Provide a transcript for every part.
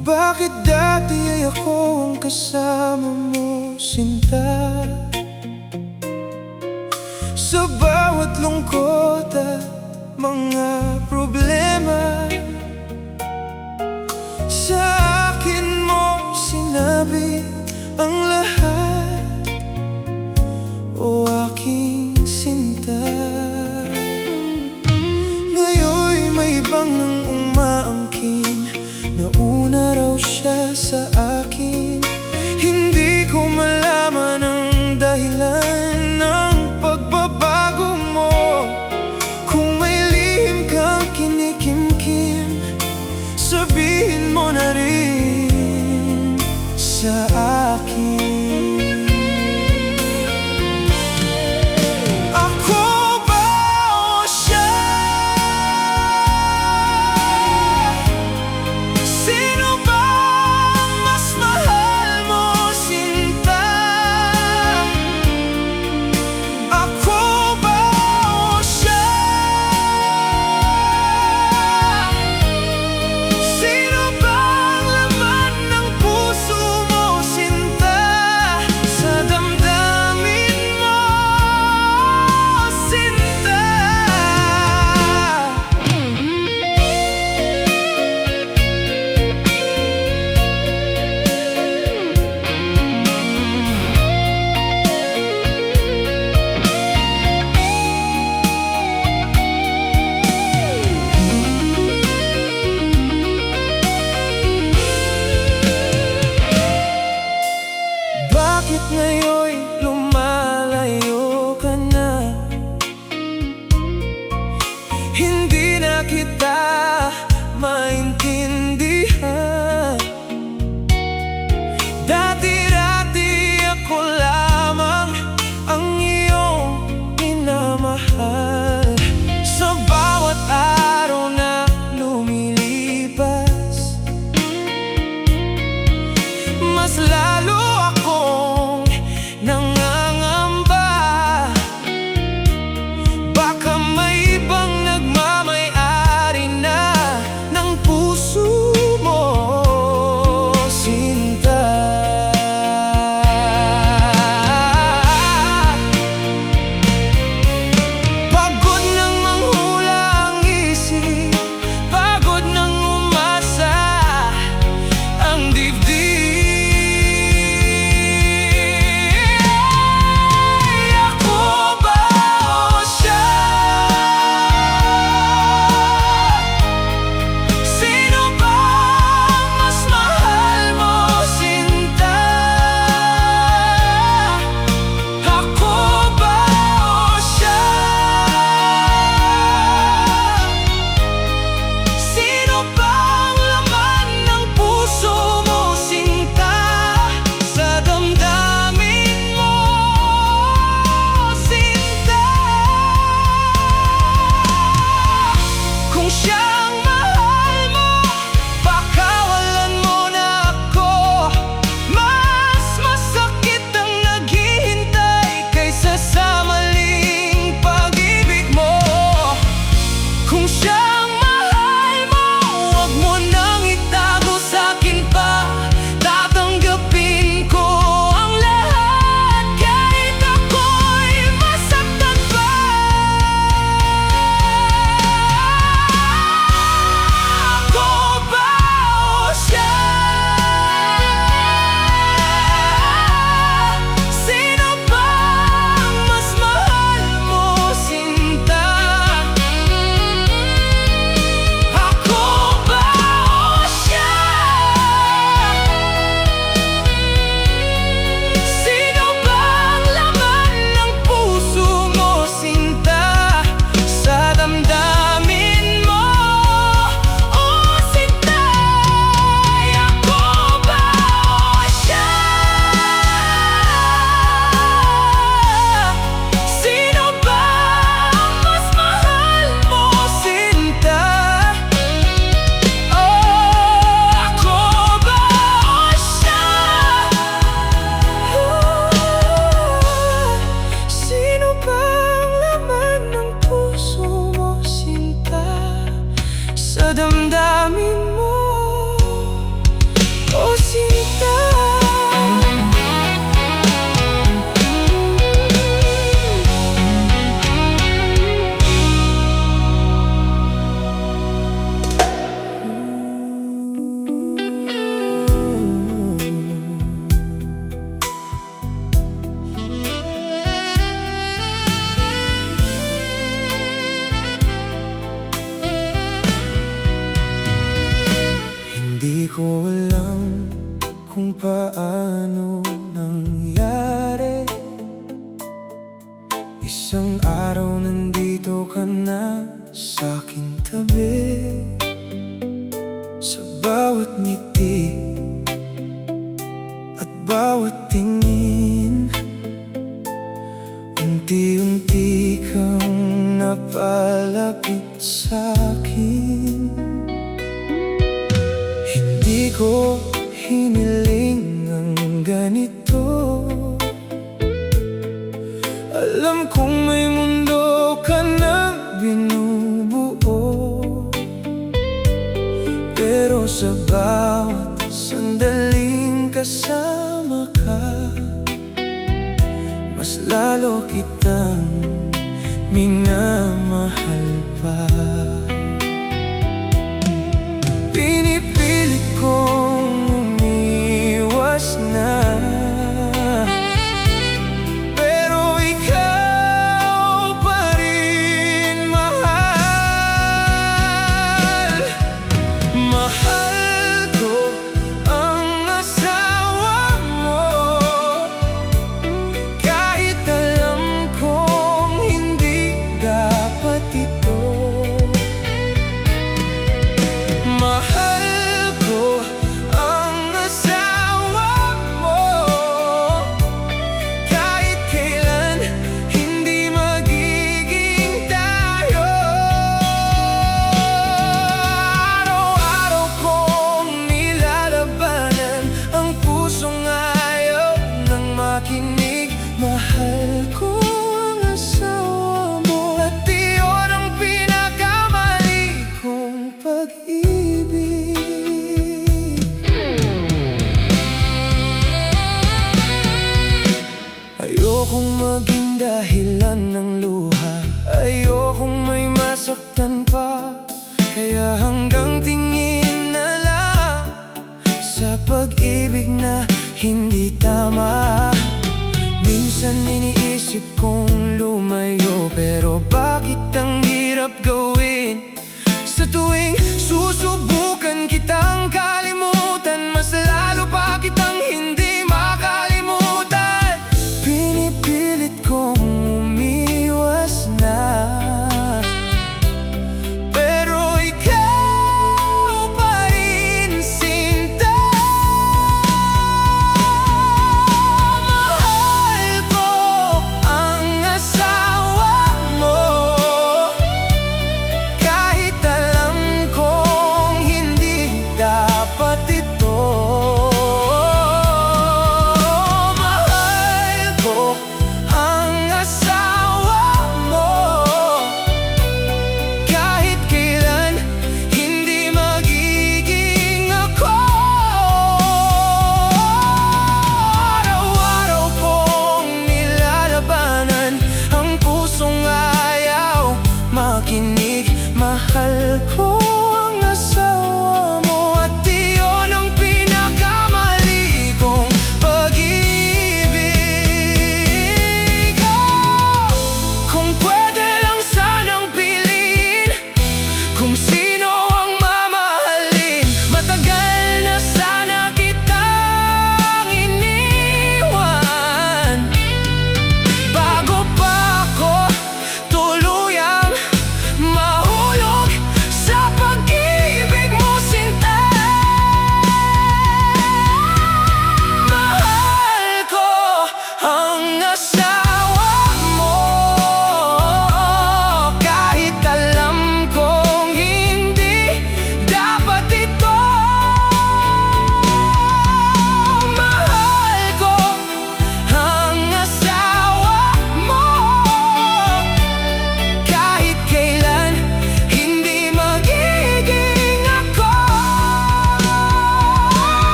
Bakit dati ay ako ang kasama mo, sinta? Sa bawat lungkot at mga problema, sa akin mo sinabi ang lahat, o aking sinta. Ngayon'y may ibang nang umaangkin, nauna raw siya sa akin. Hindi ko malaman ang dahilan ng pagbabago mo, kung may lihim kang kinikimkim. sa damdamin mo, o sinta. Hindi ko alam kung paano nangyari. Isang araw nandito ka na sa aking tabi. Sa bawat ngiti at bawat tingin, unti-unti kang napalapit sa akin. Hindi ko hiniling ang ganito. Alam kong may mundo ka nang binubuo, pero sa bawat sandaling kasama ka, mas lalo kitang minamahal pa. Pinipilit kong umiwas na, pero ikaw pa rin mahal. Mahal ko ang asawa mo, kahit alam kong hindi dapat ito. Mahal ko ang asawa mo, kahit kailan hindi magiging tayo. Araw-araw kong nilalabanan ang pusong ayaw nang makinig. Mahal ko ang asawa mo, at iyon ang pinakamali kong pag-ibig. Ayokong maging dahilan ng luha, ayokong may masaktan pa, kaya hanggang tingin na lang sa pag-ibig na hindi tama. Minsan iniisip kong lumayo, pero bakit ang hirap gawin? Sa tuwing susubukan kitang kalimutan, mas lalo pa kitang hindi makalimutan. Pinipilit kong umiwas na, pero ikaw pa rin sinta. Mahal ko ang asawa mo, kahit alam ko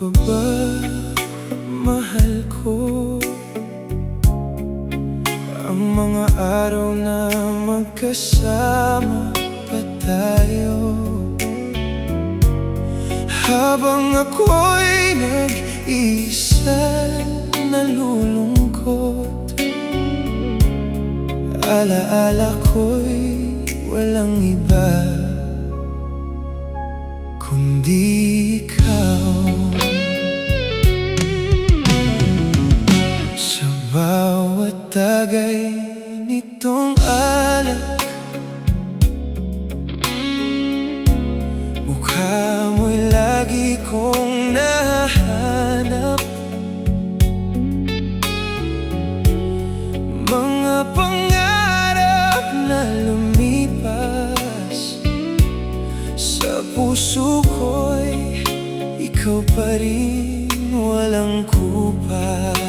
pa ba, mahal ko, ang mga araw na magkasama pa tayo? Habang ako'y nag-iisa nalulungkot, alaala ko'y walang iba kundi ikaw. Sa bawat tagay nitong alak, mukha mo'y lagi kong nahanap. Mga pangarap na lumipas, sa puso ko'y ikaw pa rin, walang kupas.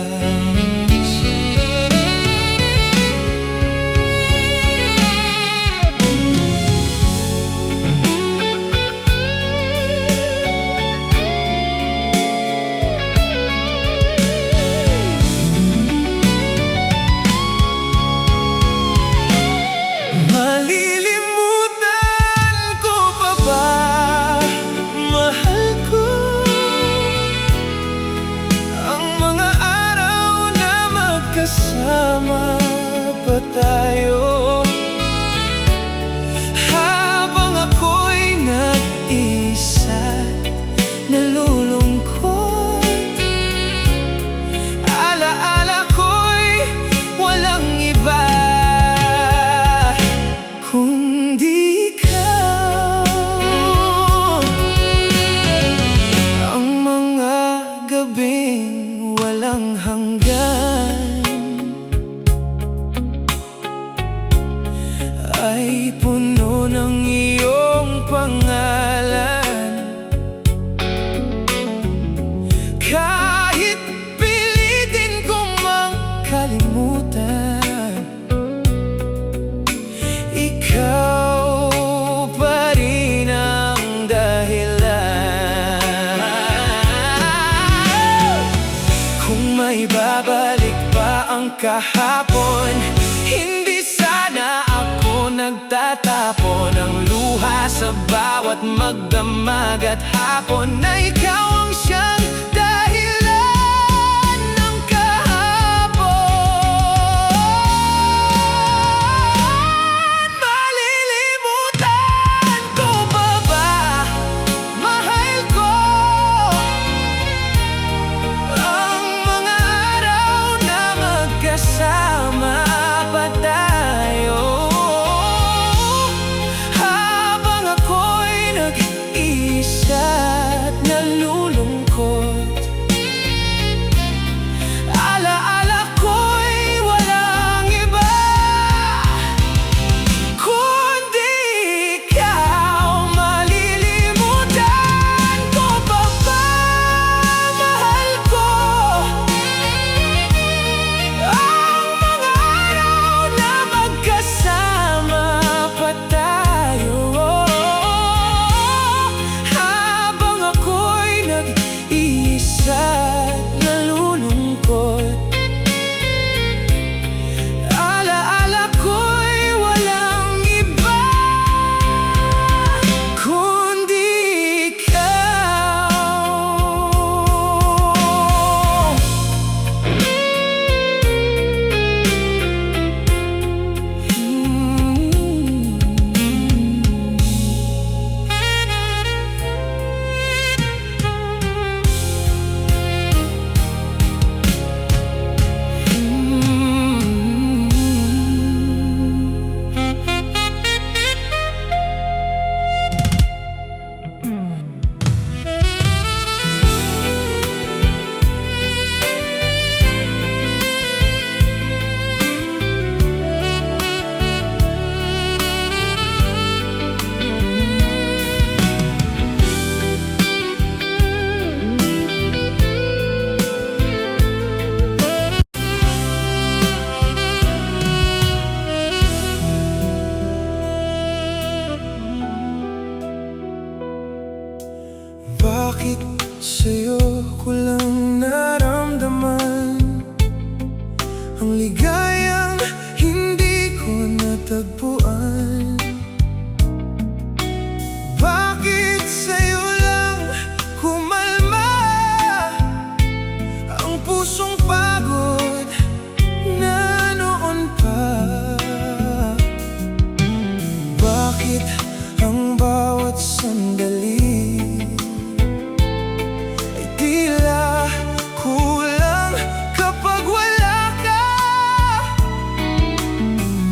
Kasama pa tayo, habang ako'y nag-isa nalulungkot, alaala ko'y walang iba kundi ikaw. Ang mga gabing walang hanggan ay puno ng iyong pangalan. Kahit pilitin kong makalimutan, ikaw pa rin ang dahilan. Kung may babalik pa ang kahapon, hindi sana ako nagtatapon ng luha sa bawat magdamag at hapon, na ikaw ang siyang dahilan ng kahapon. Malilimutan ko pa ba, mahal ko, ang mga araw na magkasama pa tayo? Isa't nalulungkot, alaala ko'y walang iba kundi ikaw. Malilimutan ko pa ba, mahal ko, ang mga araw na magkasama pa tayo? Isa't nalulungkot, alaala ko'y walang iba kundi ikaw. Sa'yo ko lang naramdaman ang ligayang hindi ko natagpuan. Bakit sa'yo lang kumalma ang pusong pagod na noon pa? Bakit ang bawat sandali ay tila kulang kapag wala ka?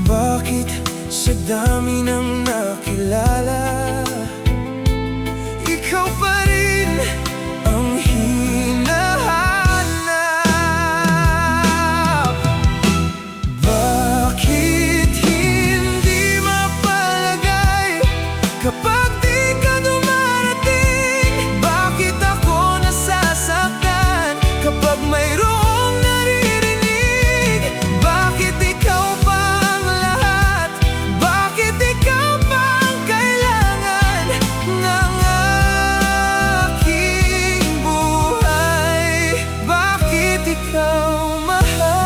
Bakit sa dami ng nakilala ikaw pa rin ang hinahanap? Bakit hindi mapalagay kapag di ka dumarating? Bakit ako nasasaktan kapag mayroong naririnig? Bakit ikaw pa ang lahat? Bakit ikaw pa ang kailangan ng aking buhay? Bakit ikaw mahal?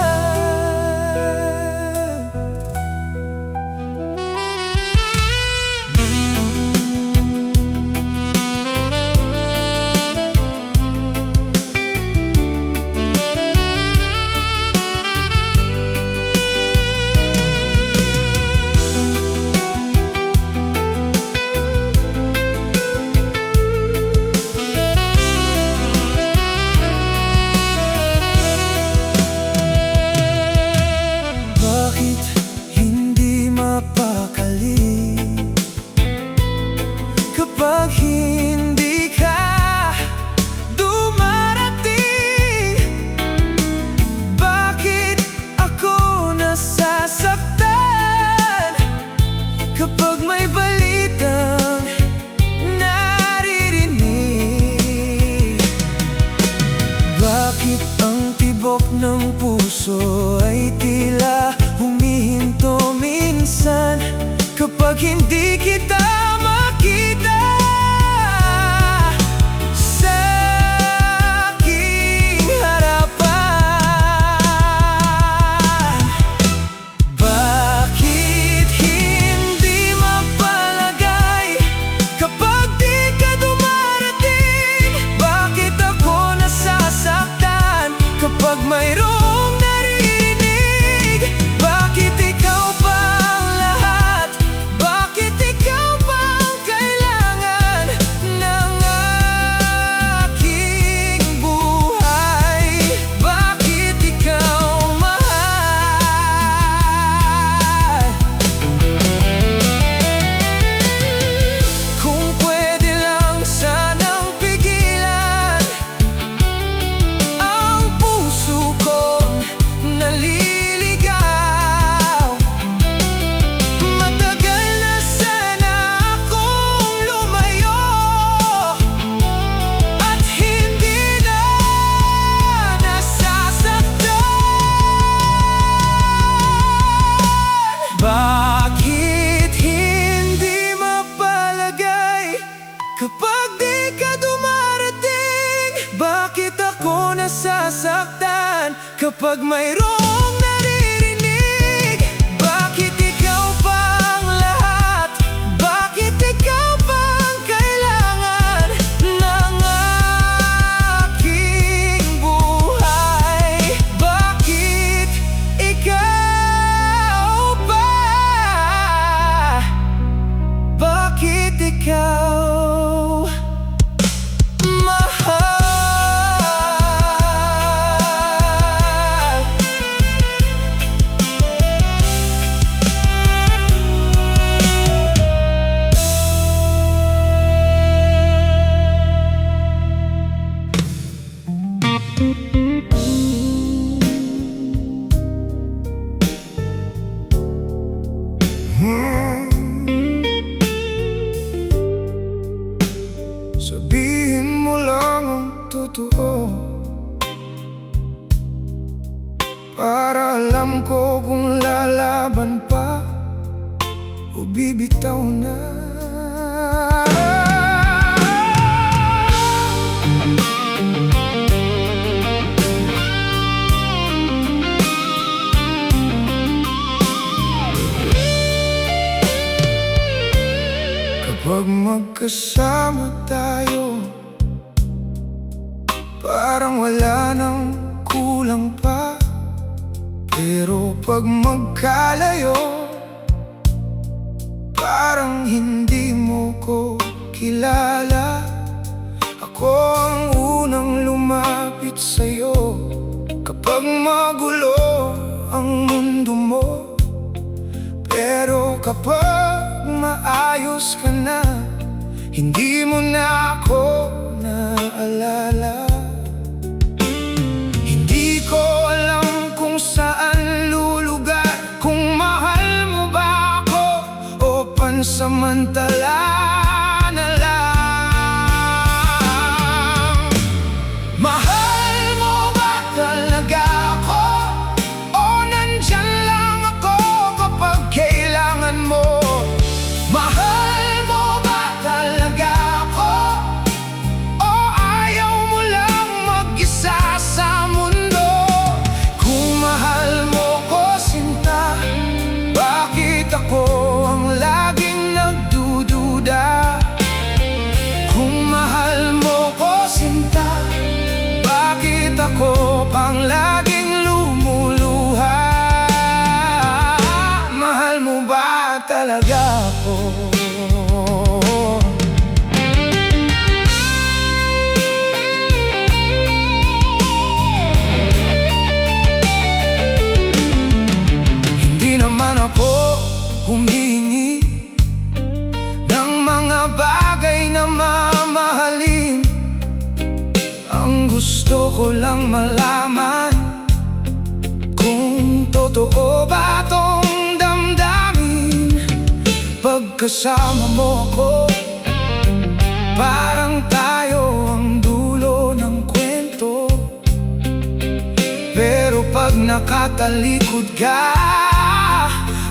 Bakit hindi mapakali kapag hindi ka dumarating? Bakit ako nasasaktan kapag may balitang naririnig? Bakit ang tibok ng puso ay tila humihinto minsan kapag hindi kita makita sa aking harapan? Bakit hindi mapalagay kapag di ka dumarating? Bakit ako nasasaktan kapag mayroong narinig? Bakit ikaw pa ang lahat? Bakit ikaw pa ang kailangan ng aking buhay? Bakit ikaw mahal? Kung pwede lang sanang pigilan ang puso kong naliligaw, matagal na sana akong lumayo at hindi na nasasaktan. Bakit hindi mapalagay kapag di ka dumarating? Bakit ako nasasaktan kapag mayroong naririnig? Bakit ikaw pa ang lahat? Bakit ikaw pa ang kailangan ng aking buhay? Bakit ikaw pa? Bakit ikaw mahal? Sabihin mo lang ang totoo para alam ko kung lalaban pa o bibitaw na. magkasama tayo, parang wala nang kulang pa. Pero pag magkalayo, parang hindi mo ko kilala. Ako ang unang lumapit sa'yo kapag magulo ang mundo mo. Pero kapag maayos ka na, hindi mo na ako naalala. Hindi ko alam kung saan lulugar, kung mahal mo ba ako o pansamantala na lang. Mahal mo ba talaga ako o nandyan lang ako kapag kailangan mo? Mahal mo ba talaga ako o ayaw mo lang mag-isa sa mundo? Kung mahal mo ko, sinta, bakit ako ang laging nagdududa? Kung mahal mo ko, sinta, bakit ako pang laging lumuluha? Mahal mo ba talaga ako? Hindi naman ako humingi ng mga bagay na mamahalin. Ang gusto ko lang malaman kung totoo ba tong damdamin. Pagkasama mo ako, parang tayo ang dulo ng kwento. Pero pag nakatalikod ka,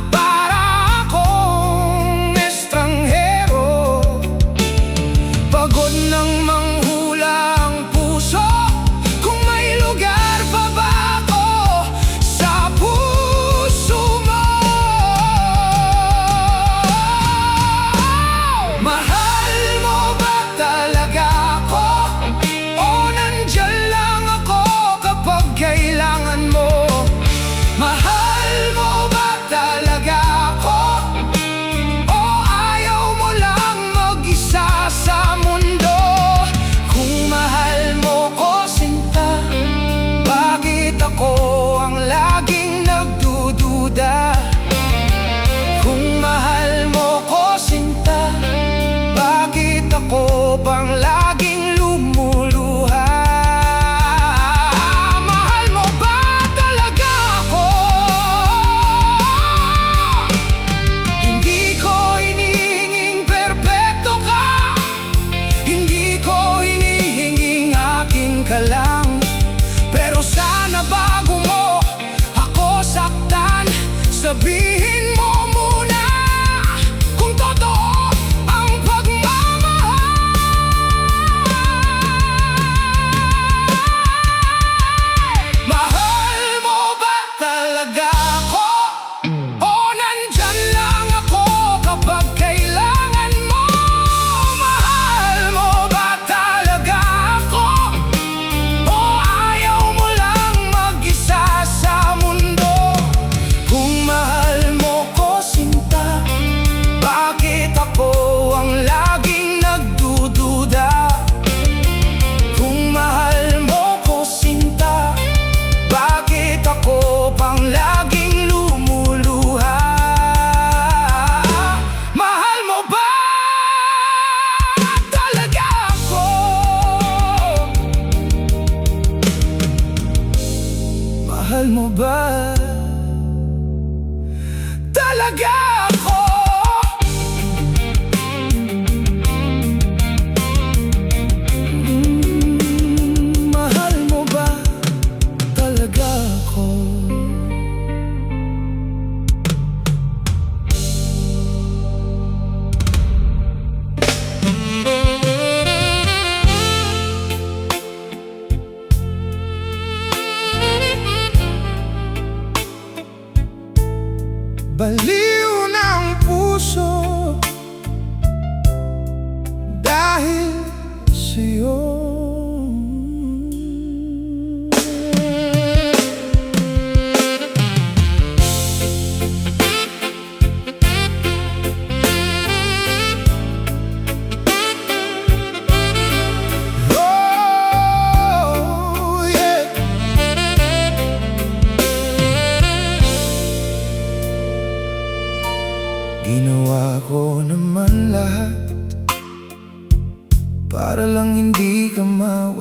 para akong estranghero. Pagod nang manghula ang puso, kung may lugar pa ba ako sa puso mo? Mahal mo ba talaga ako o nandyan lang ako kapag kailangan mo? Mahal mo ba talaga ako o ayaw mo lang mag-isa sa mundo? Kung mahal mo ko, sinta, bakit ako ang laging nagdududa? Kung mahal mo ko, sinta, bakit ako pang laging lumuluha? Mahal mo ba talaga ako? Hindi ko hinihinging perpekto ka, hindi ko hinihinging akin ka lang. Pero sana bago mo ako saktan, sabihin mo muna kung totoo ang pagmamahal. Mahal mo ba talaga ako o nandyan lang ako kapag kailangan mo? Mahal mo ba talaga ako o ayaw mo lang mag-isa sa mundo? Kung mahal mo ko, sinta, bakit ako ang laging nagdududa? Kung mahal mo ko, sinta, bakit ako pang laging lumuluha? Mahal mo ba talaga ako? Mahal mo ba talaga ako? Mahal mo ba talaga ako? Baliw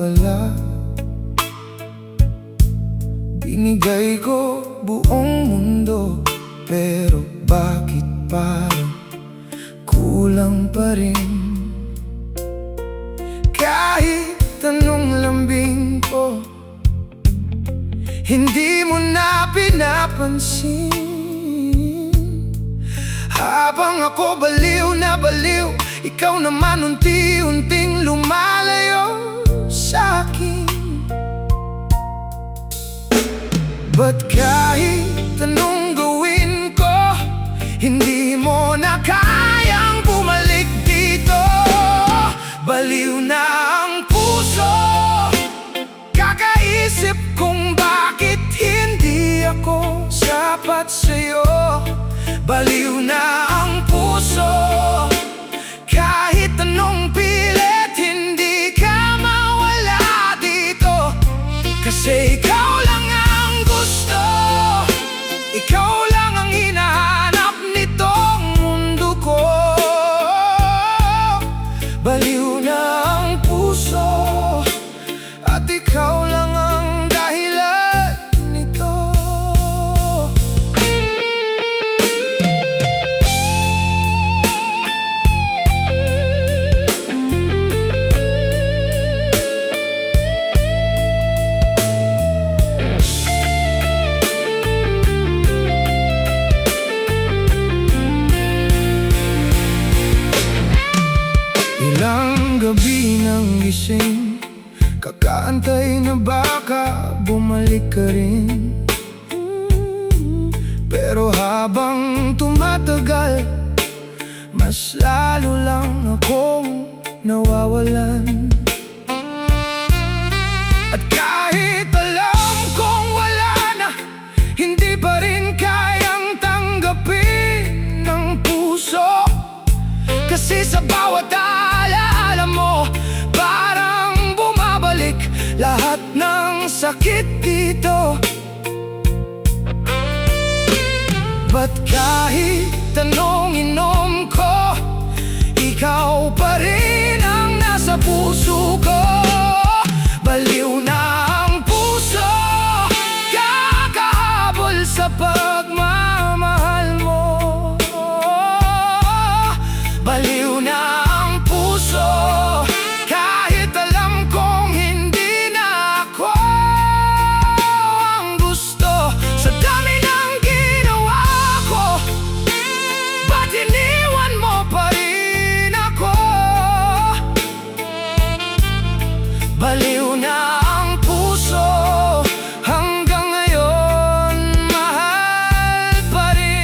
nawawala. Binigay ko buong mundo, pero bakit parang kulang pa rin? Kahit anong lambing ko, hindi mo na pinapansin. Habang ako baliw na baliw, ikaw naman unti-unting lumalayo sa'kin. Ba't kahit anong gawin ko, hindi mo na kayang bumalik dito? Baliw na ang puso, kakaisip kung bakit hindi ako sapat sa'yo. Baliw na ang puso, kahit anong pilit, hindi ka mawala dito. Kasi ikaw lang ang gusto, ikaw lang ang hinahanap nitong mundo ko. Baliw na ang puso, at ikaw lang ang dahilan nito. Ilang gabi nang gising, kakaantay na baka bumalik ka rin. Pero habang tumatagal, mas lalo lang akong nawawalan. At kahit alam kong wala na, hindi pa rin kayang tanggapin ng puso. Kasi sa bawat alaala mo, parang bumabalik lahat ng sakit dito. Ba't kahit anong inom ko, ikaw pa rin ang nasa puso ko. Baliw na ang puso, kakahabol sa pagmamahal mo. Baliw na ang puso, kahit alam kong hindi na ako ang gusto. Sa dami ng ginawa ko, ba't iniwan mo pa rin ako? Baliw na ang puso, hanggang ngayon mahal pa rin.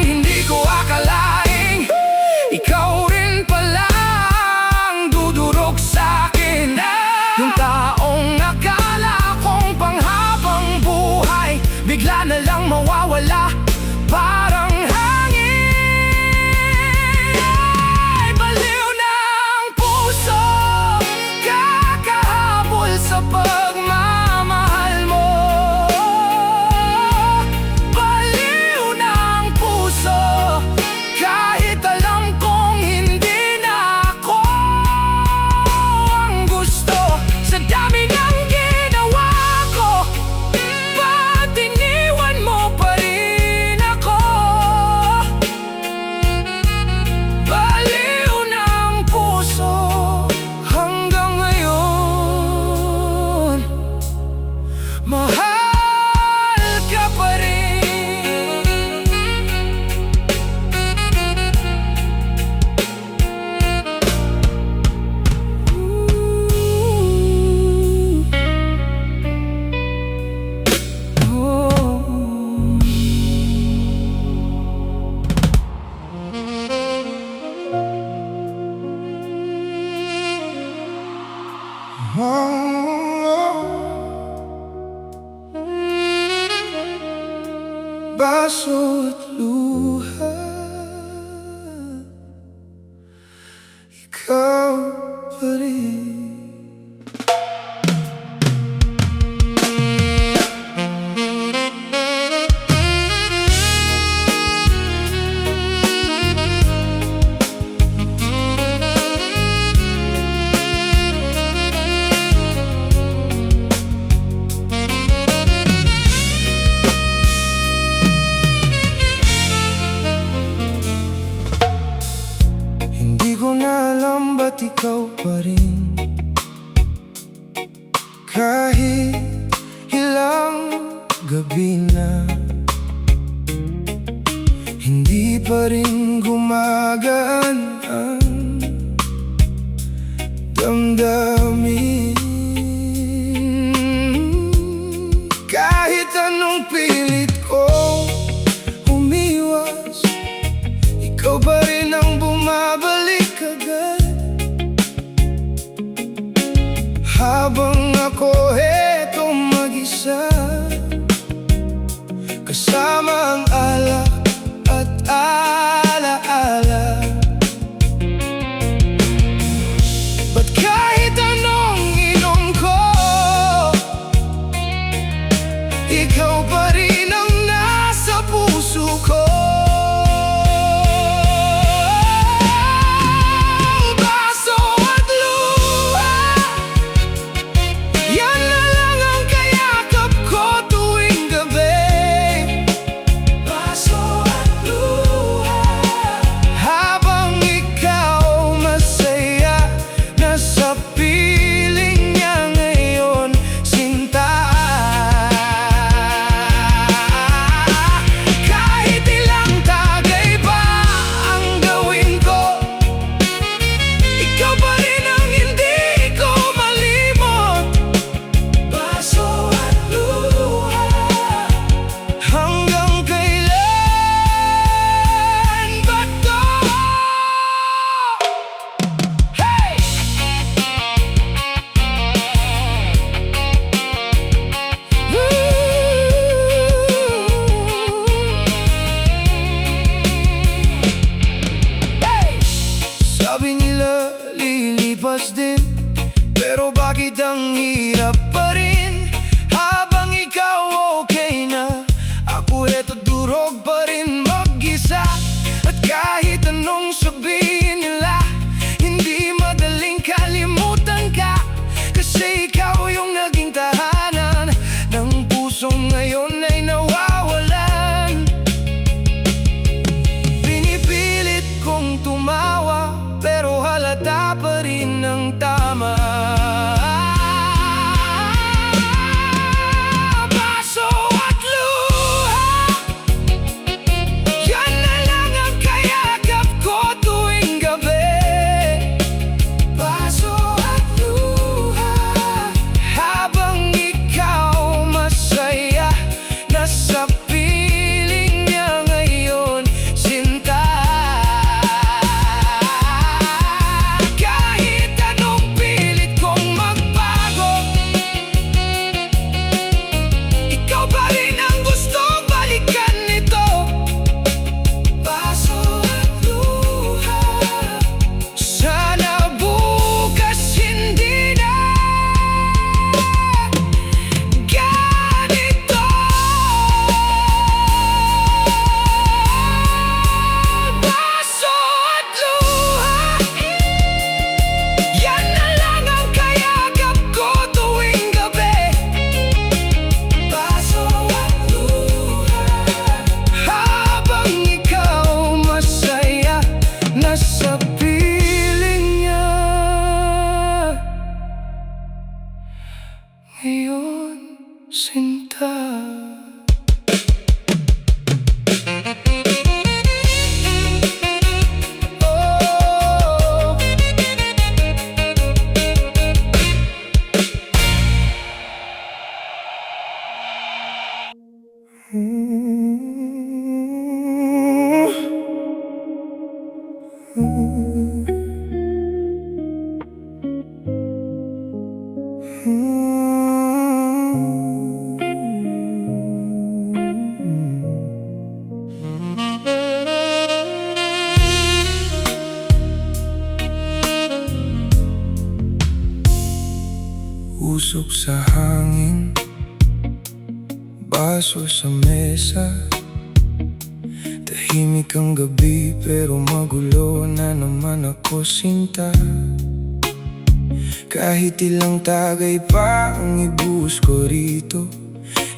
Hindi ko akalaing ikaw rin pala ang dudurog sa'kin. Yung taong akala kong panghabang buhay, bigla na lang mawawala, parang hangin. Ay, baliw na ang puso, kakahabol sa pagmamahal mo. Baliw na ang puso, kahit alam kong hindi na ako ang gusto. Sa dami ng ginawa ko, ba't iniwan mo pa rin ako? Baliw na ang puso, hanggang ngayon mahal ka pa rin. Baso at lupa, ikaw pa rin. Kahit ilang gabi na, hindi pa rin gumagaan ang damdamin. Kahit anong pilit ko umiwas, ikaw pa rin ang bumabalik agad. Habang ako eto mag-isa, kasama ang alak at alaala. Ba't kahit anong inom ko, ikaw pa rin ang nasa puso ko. Baso at luha, yan na lang ang kayakap ko tuwing gabi. Baso at luha, habang ikaw masaya, nasa piling niya ngayon, sinta. Kahit ilang tagay pa ang gawin ko, ikaw pa rin ang hindi ko malimot. Baso at luha, hanggang kailan ba to? Hey! Sabi nila lilipas din, pero bakit ang hirap pa rin? Habang ikaw okay na, ako eto durog pa rin mag-isa. At kahit anong sabihin nila, hindi madaling kalimutan ka. Kasi ikaw yung naging tahanan ng pusong ngayon ay nawawalan. Pinipilit kong tumawa, pero halata pa rin ang tama. Baso at luha, yan na lang ang kayakap ko tuwing gabi. Baso at luha, habang ikaw masaya, nasa piling niya ngayon, sinta. Kahit anong pilit kong magbago, ikaw pa rin ang gustong balikan nito. Baso at luha, sana bukas hindi na ganito. Baso at luha, yan na lang ang kayakap ko tuwing gabi. Baso at luha, habang ikaw masaya, nasa piling niya ngayon, sinta. Oh, usok sa hangin, baso sa mesa. Tahimik ang gabi pero magulo na naman ako, sinta. Kahit ilang tagay pa ang ibuhos ko rito,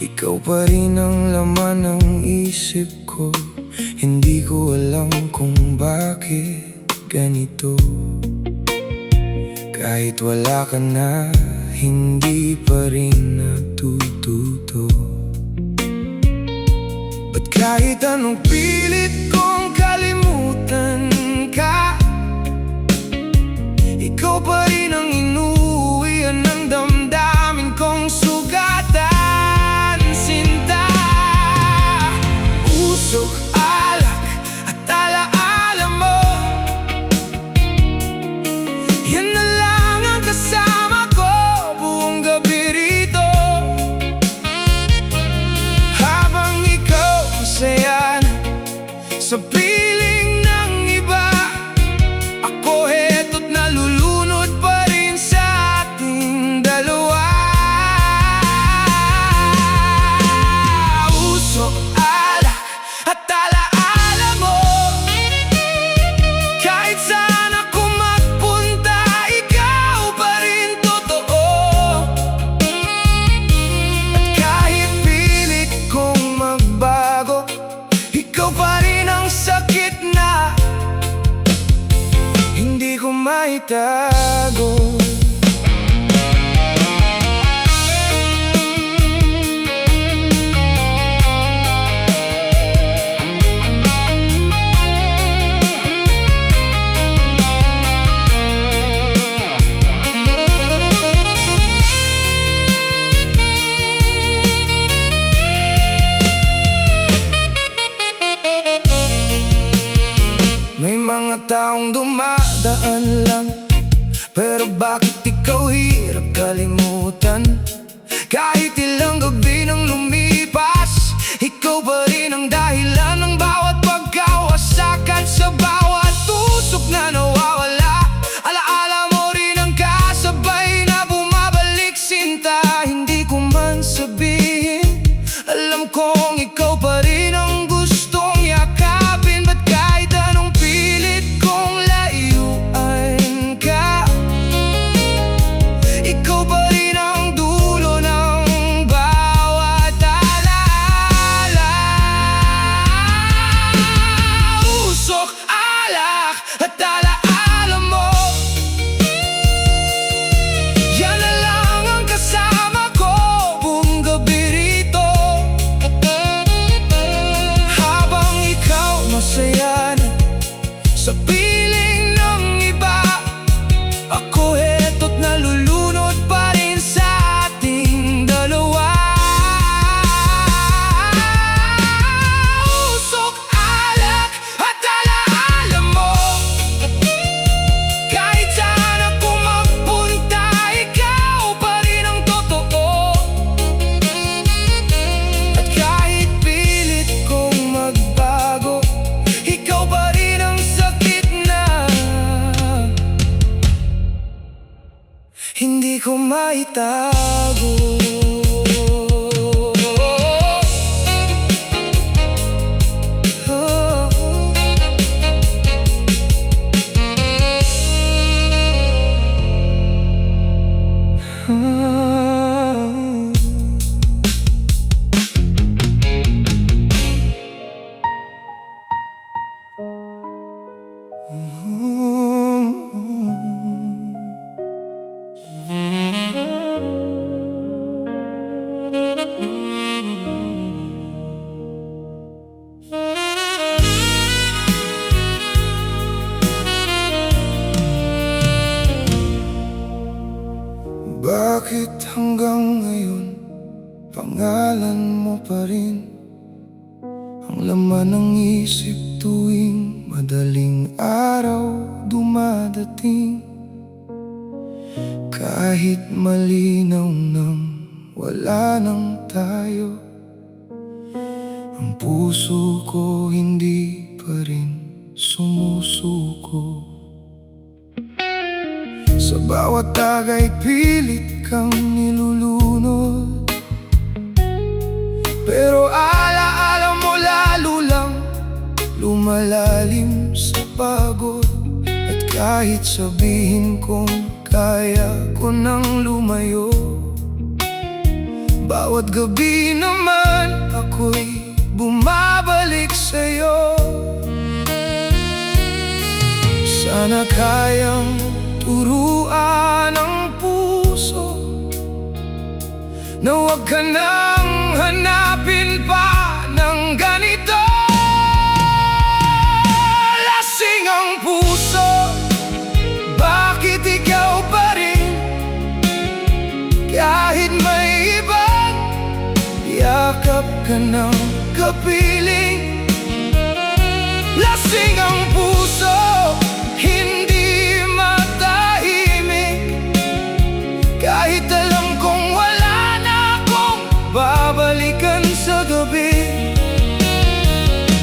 ikaw pa rin ang laman ng isip ko. Hindi ko alam kung bakit ganito. Kahit wala ka na, hindi pa rin natututo. Ba't kahit anong pilit kong kalimutan ka, ikaw pa rin ang inuuwian ng damdamin kong sugatan, sinta. Usok, alak at alaala mo, yan na lang ang kasama ko buong gabi rito. Habang ikaw masaya na sa piling ng iba, ako heto't nalulunod pa rin sa ating dalawa. Usok, alak at alaala mo, kahit saan ako magpunta, ikaw pa rin totoo. At kahit pilit kong magbago, ikaw pa rin ang sakit na hindi ko maitago. May mga taong dumadaan lang, pero bakit ikaw hirap kalimutan? Kahit ilang gabi nang lumipas, ikaw pa rin ang dahilan ng bawat pagkawasak at sa bawat tusok na nawawala. Alaala mo rin ang kasabay na bumabalik, sinta. Hindi ko man sabihin, alam kong ikaw pa rin ang gustong yakapin. Ba't kahit anong pilit kong layuan ka, ikaw pa rin ang dulo ng bawat alaala. Usok, alak at alaala mo, yan na lang ang kasama ko buong gabi rito. Habang ikaw masaya na sa piling ng iba, ako heto't nalulunod pa rin sa ating dalawa. Usok, alak at alaala mo, kahit saan ako magpunta, ikaw pa rin ang totoo. At kahit pilit kong magbago, ikaw pa rin ang sakit na hindi ko maitago. Bakit hanggang ngayon pangalan mo pa rin ang laman ng isip tuwing madaling araw dumadating? Kahit malinaw nang wala nang tayo, ang puso ko hindi pa rin sumusuko. Sa bawat tagay pilit kang nilulunod, pero alaala mo lalo lang lumalalim sa pagod. At kahit sabihin kong kaya ko nang lumayo, bawat gabi naman ako'y bumabalik sa'yo. Sana kayang turuan na huwag ka nang hanapin pa ng ganito. Lasing ang puso, bakit ikaw pa rin? Kahit may ibang yakap ka ng kapiling. Lasing ang puso, hindi matahimik. Kahit alam kong wala na akong babalikan sa gabi.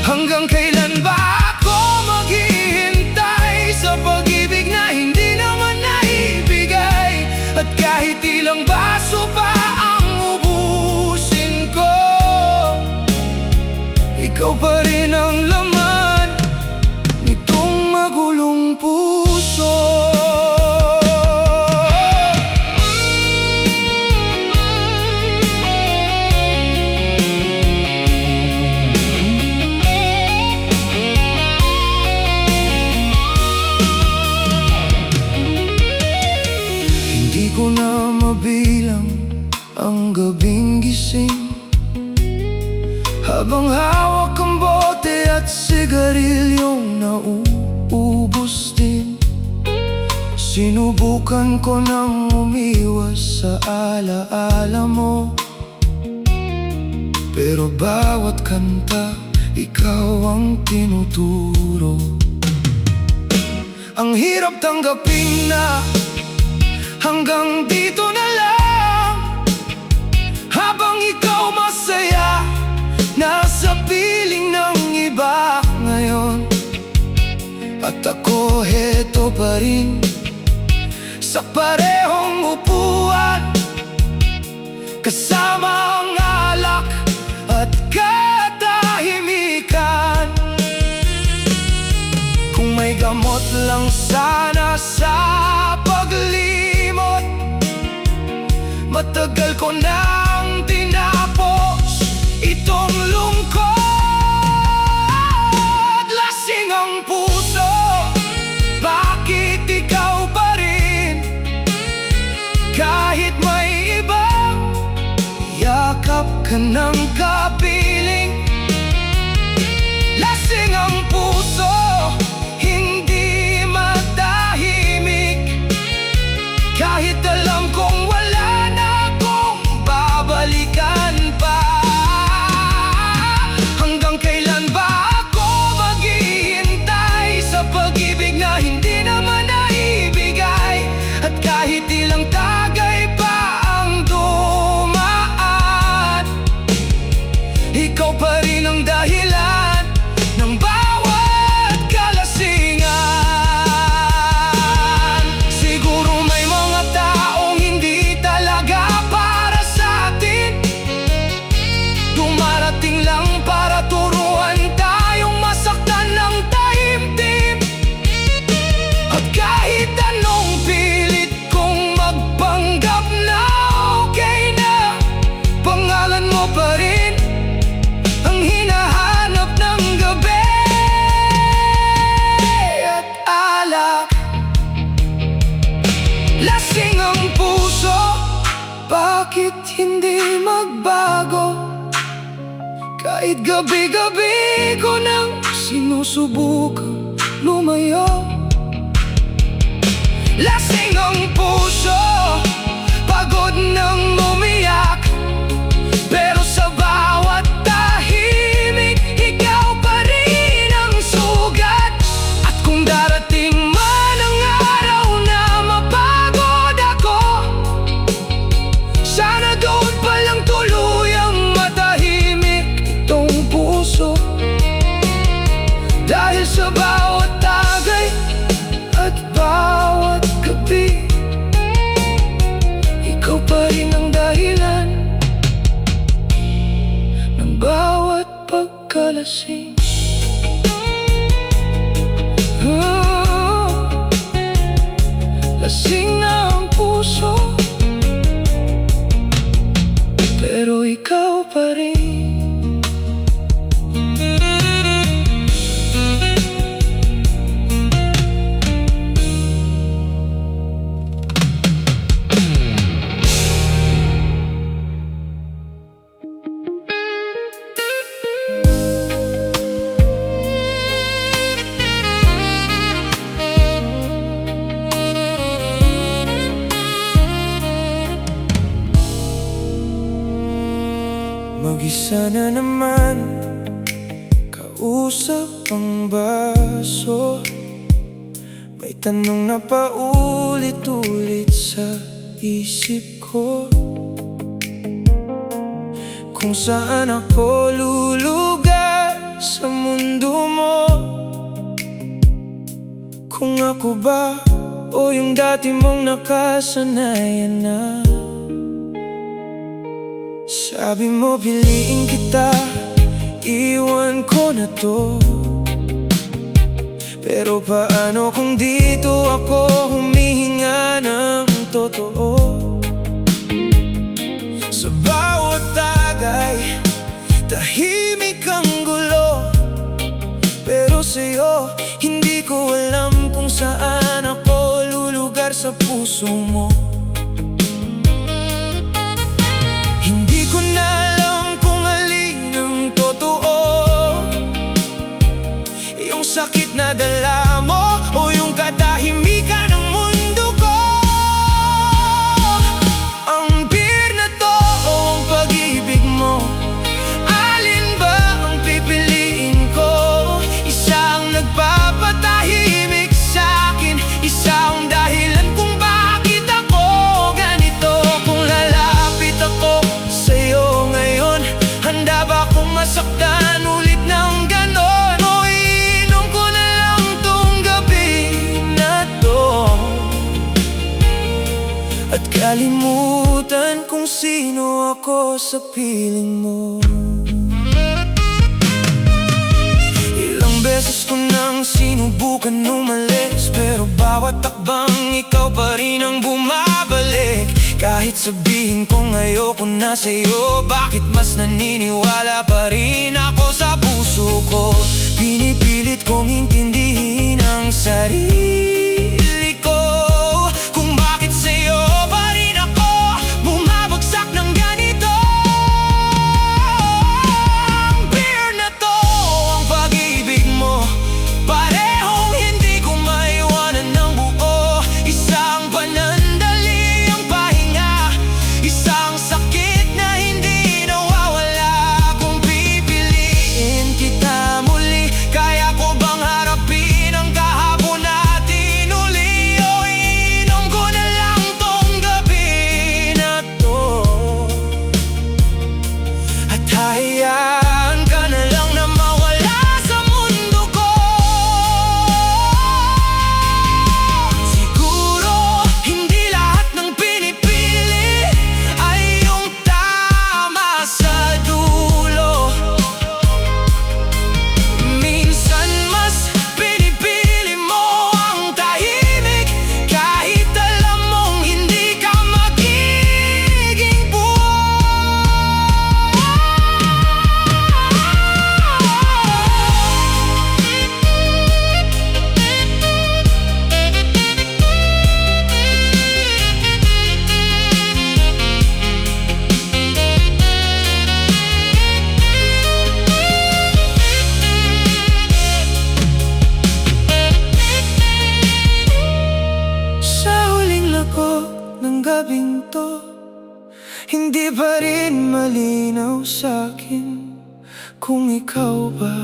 Hanggang kailan ba ako maghihintay sa pag-ibig na hindi naman naibigay? At kahit ilang baso pa ang ubusin ko, ikaw pa rin ang laman nitong magulong puso. Hindi ko na mabilang ang gabing gising, habang hawak ang bote at sigarilyong nauubos din. Sinubukan ko nang umiwas sa alaala mo, pero bawat kanta ikaw ang tinuturo. Ang hirap tanggapin na hanggang dito na lang, habang ikaw masaya nasa piling ng iba ngayon. At ako heto pa rin sa parehong upuan, kasama ang alak at katahimikan. Kung may gamot lang sana sa paglimot, matagal ko nang tinapos itong lungkot. Lasing ang puso, bakit ikaw pa rin? Kahit may ibang yakap ka ng kapiling. Lasing ang puso, hindi matahimik. Kahit alam kong wala na akong babalikan pa. Hanggang kailan ba ako maghihintay sa pag-ibig na hindi naman naibigay? At kahit ilang tagay pa ang dumaan, ikaw pa rin ang dahilan ng bawat kalasingan. Siguro may mga taong hindi talaga para sa atin, dumarating lang para turuan tayong masaktan ng taimtim. At kahit anong pilit kong magpanggap na okay na, pangalan mo pa rin ang hinahanap ng gabi at alak. Lasing ang puso, bakit hindi magbago? Kahit gabi-gabi ko nang sinusubukan lumayo. Lasing ang puso, pagod nang umiyak, pero sa bawat tahimik, ikaw pa rin ang sugat. At kung darating man ang araw na mapagod ako, sana doon pa lang tuluyang matahimik itong puso. Dahil sa bawat tagay at bawat gabi, ikaw pa rin ang dahilan ng bawat pagkalasing. Lasing na ang puso, pero ikaw pa rin. Sana naman kausap ang baso. May tanong na paulit-ulit sa isip ko, kung saan ako lulugar sa mundo mo. Kung ako ba o yung dati mong nakasanayan na. Sabi mo piliin kita, iwan ko na to. Pero paano kung dito ako humihinga ng totoo? Sa bawat tagay, tahimik ang gulo. Pero sa'yo, hindi ko alam kung saan ako lulugar sa puso mo. Hindi ko na alam kung alin ang totoo, yung sakit na dala mo o yung katahimikan ng mundo ko. Ang beer na to o ang pag-ibig mo, alin ba ang pipiliin ko? Isang nagpapatahimik sa'kin, isang dahilan kung bakit ako ganito. Kung lalapit ako sa'yo ngayon, handa ba akong masaktan ulit ng ganon? O iinom ko na lang tong gabi na to, at kalimutan kung sino ako sa piling mo. Ilang beses ko nang sinubukan umalis, pero bawat takbang ikaw pa rin ang bumabalik. Kahit sabihin kong ayoko na sa'yo, bakit mas naniniwala pa rin ako sa puso ko? Pinipilit kong intindihin ang sarili ko, kung bakit sa'yo pa rin ako bumabagsak ng ganito. Ang beer na to, ang pag-ibig mo, parehong hindi ko maiwanan ng buo. Isang panandali ang pahinga, isang sakit na hindi nawawala. Kung pipiliin kita muli, kaya ko bang harapin ang kahapon natin uli? O iinom ko na lang tong gabi na to, at hayaan ka na lang na mawala sa mundo ko. Siguro hindi lahat ng pinipili ay yung tama sa dulo. Minsan mas pinipili mo ang tahimik, kahit alam mong hindi ka magiging buo. Sa huling lako ng gabing to, hindi pa rin malinaw sa'kin kung ikaw ba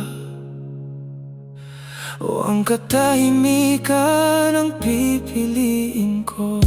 o ang katahimikan ang pipiliin ko.